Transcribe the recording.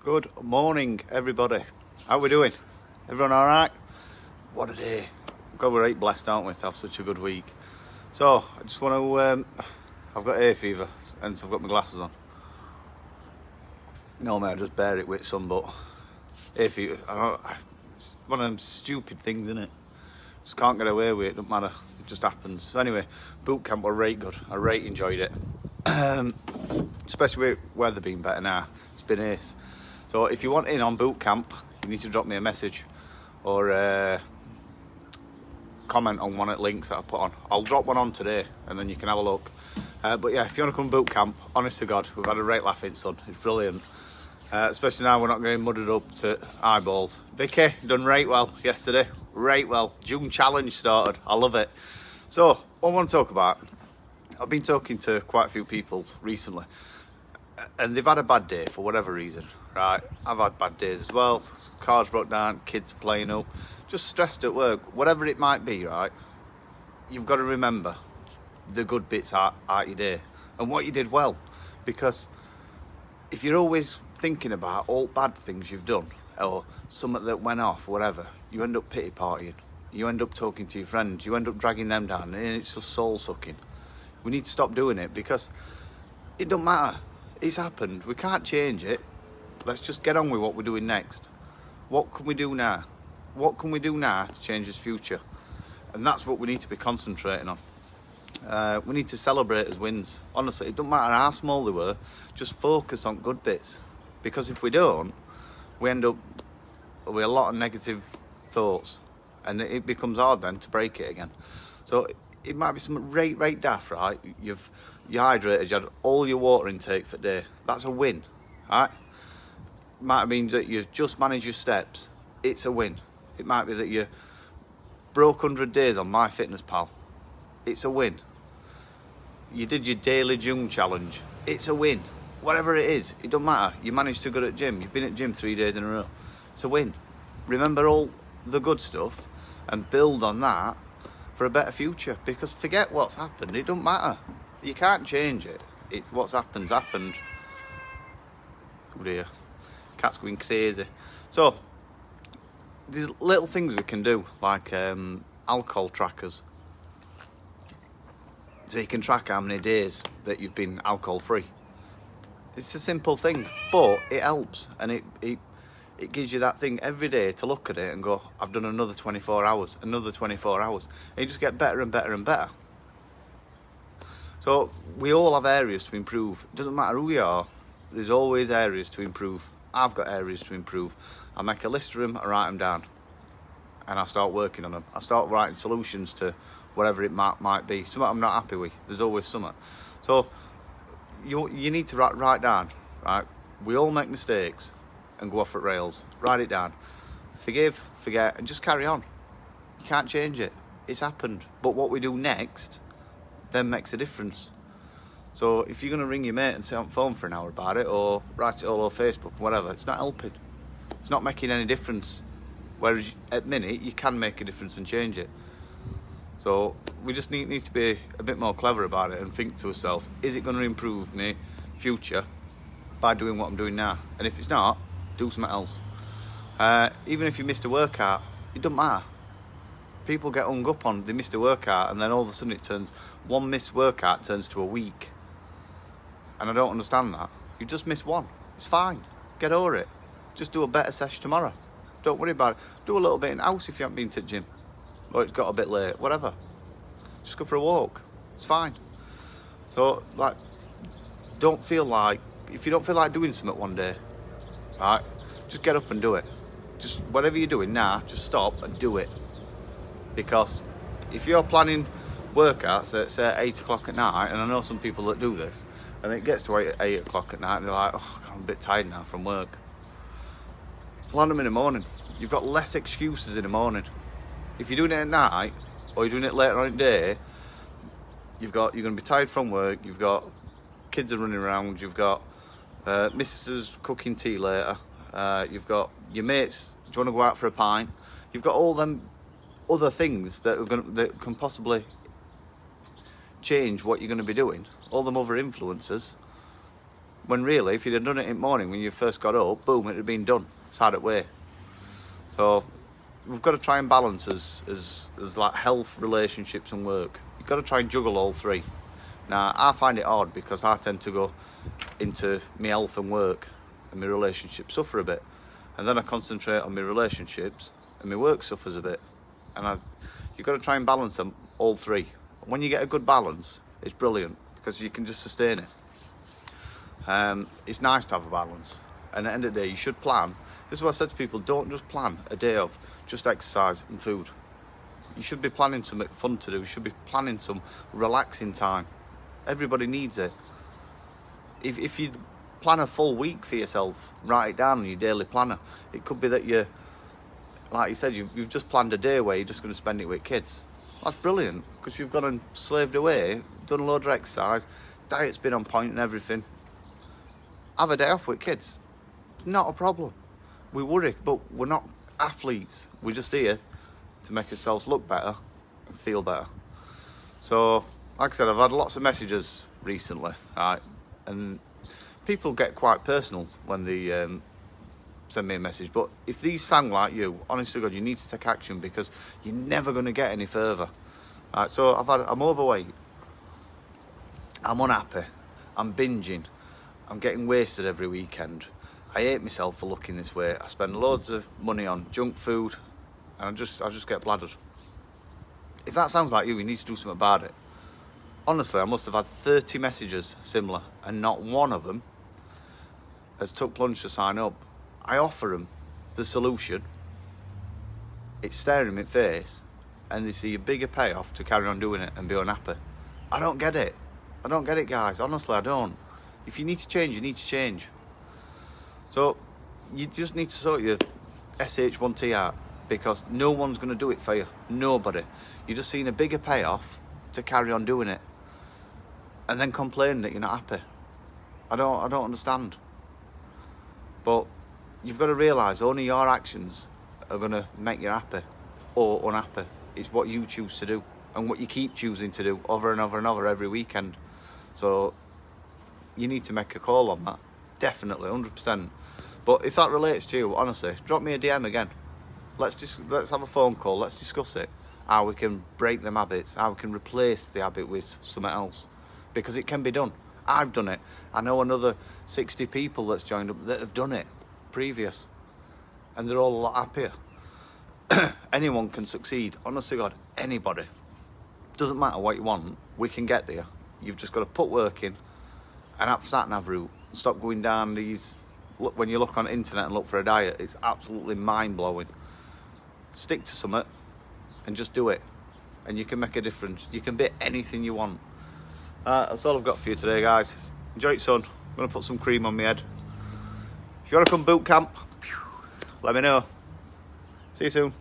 Good morning, everybody. How we doing? Everyone all right? What a day. God, we're right blessed, aren't we, to have such a good week. So, I just want to, I've got hay fever, and I've got my glasses on. No, mate, I just bear it with some, but hay fever, it's one of them stupid things, isn't it? Just can't get away with it, doesn't matter, it just happens. So anyway, boot camp were right good. I right enjoyed it. Especially with weather being better now. It's been ace. So if you want in on boot camp, you need to drop me a message or comment on one of the links that I put on. I'll drop one on today and then you can have a look. But yeah, if you want to come boot camp, honest to God, we've had a right laughing, son. It's brilliant. Especially now we're not getting mudded up to eyeballs. Vicky done right well yesterday. Right well. June challenge started. I love it. So what I want to talk about, I've been talking to quite a few people recently and they've had a bad day for whatever reason, right? I've had bad days as well. Cars broke down, kids playing up, just stressed at work, whatever it might be, right? You've got to remember the good bits out your day and what you did well, because if you're always thinking about all bad things you've done or something that went off, whatever, you end up pity partying, you end up talking to your friends, you end up dragging them down, and it's just soul sucking. We need to stop doing it because it don't matter. It's happened. We can't change it. Let's just get on with what we're doing next. What can we do now? What can we do now to change this future? And that's what we need to be concentrating on. We need to celebrate as wins. Honestly, it doesn't matter how small they were. Just focus on good bits. Because if we don't, we end up with a lot of negative thoughts. And it becomes hard then to break it again. So it might be something right daft, right? You're hydrated, you had all your water intake for the day. That's a win, right? It might mean that you just manage your steps. It's a win. It might be that you broke 100 days on MyFitnessPal. It's a win. You did your daily June challenge. It's a win. Whatever it is, it don't matter. You managed to go to gym. You've been at gym 3 days in a row. It's a win. Remember all the good stuff and build on that for a better future, because forget what's happened. It don't matter. You can't change it. It's what's happened. Oh dear, cat's going crazy. So there's little things we can do, like alcohol trackers, so you can track how many days that you've been alcohol free. It's a simple thing, but it helps, and it gives you that thing every day to look at it and go, I've done another 24 hours, another 24 hours. And you just get better and better and better. So we all have areas to improve. It doesn't matter who you are, there's always areas to improve. I've got areas to improve. I make a list of them, I write them down, and I start working on them. I start writing solutions to whatever it might be. Something I'm not happy with, there's always something. So you need to write down, right? We all make mistakes and go off at rails. Write it down. Forgive, forget, and just carry on. You can't change it. It's happened. But what we do next then makes a difference. So if you're going to ring your mate and sit on the phone for an hour about it, or write it all over Facebook, whatever, it's not helping. It's not making any difference. Whereas at the minute, you can make a difference and change it. So we just need to be a bit more clever about it and think to ourselves, is it going to improve me future by doing what I'm doing now? And if it's not, do something else. Even if you missed a workout, it doesn't matter. People get hung up on they missed a workout, and then all of a sudden it turns, one missed workout turns to a week. And I don't understand that. You just missed one. It's fine. Get over it. Just do a better session tomorrow. Don't worry about it. Do a little bit in the house if you haven't been to the gym, or it's got a bit late, whatever. Just go for a walk. It's fine. So, like, don't feel like, if you don't feel like doing something one day, right, just get up and do it. Just whatever you're doing now, just stop and do it. Because if you're planning workouts at say 8 o'clock at night, and I know some people that do this, and it gets to 8 o'clock at night and they're like, oh God, I'm a bit tired now from work. Plan them in the morning. You've got less excuses in the morning. If you're doing it at night or you're doing it later on in the day, you're going to be tired from work, you've got kids are running around, you've got Mrs. cooking tea later, you've got your mates, do you want to go out for a pint? You've got all them other things that can possibly change what you're going to be doing, all them other influences. When really, if you'd have done it in the morning when you first got up, boom, it'd have been done. It's hard at way. So we've got to try and balance as like health, relationships and work. You've got to try and juggle all three. Now, I find it hard because I tend to go into my health and work, and my relationships suffer a bit. And then I concentrate on my relationships and my work suffers a bit. And you've got to try and balance them, all three. When you get a good balance, it's brilliant because you can just sustain it. It's nice to have a balance. And at the end of the day, you should plan. This is what I said to people, don't just plan a day of just exercise and food. You should be planning something fun to do. You should be planning some relaxing time. Everybody needs it. If you plan a full week for yourself, write it down on your daily planner. It could be that like you said, you've just planned a day where you're just going to spend it with kids. That's brilliant, because you've gone and slaved away, done a load of exercise, diet's been on point and everything. Have a day off with kids. It's not a problem. We worry, but we're not athletes. We're just here to make ourselves look better and feel better. So, like I said, I've had lots of messages recently, right? And people get quite personal when they send me a message. But if these sound like you, honest to God, you need to take action because you're never going to get any further. Right, so I'm overweight. I'm unhappy. I'm binging. I'm getting wasted every weekend. I hate myself for looking this way. I spend loads of money on junk food, and I just get bladdered. If that sounds like you need to do something about it. Honestly, I must have had 30 messages similar, and not one of them has took plunge to sign up. I offer them the solution. It's staring them in the face, and they see a bigger payoff to carry on doing it and be unhappy. I don't get it. I don't get it, guys. Honestly, I don't. If you need to change, you need to change. So you just need to sort your SH1T out, because no one's going to do it for you. Nobody. You're just seeing a bigger payoff to carry on doing it, and then complaining that you're not happy. I don't understand. But you've got to realise only your actions are going to make you happy or unhappy. It's what you choose to do and what you keep choosing to do over and over and over every weekend. So you need to make a call on that. Definitely, 100%. But if that relates to you, honestly, drop me a DM again. Let's have a phone call. Let's discuss it. How we can break them habits. How we can replace the habit with something else. Because it can be done. I've done it. I know another 60 people that's joined up that have done it previous. And they're all a lot happier. Anyone can succeed. Honestly, God, anybody. Doesn't matter what you want. We can get there. You've just got to put work in and have sat-nav route. Stop going down these... Look, when you look on the internet and look for a diet, it's absolutely mind-blowing. Stick to something and just do it. And you can make a difference. You can be anything you want. That's all I've got for you today, guys. Enjoy it, son. I'm going to put some cream on my head. If you want to come boot camp, let me know. See you soon.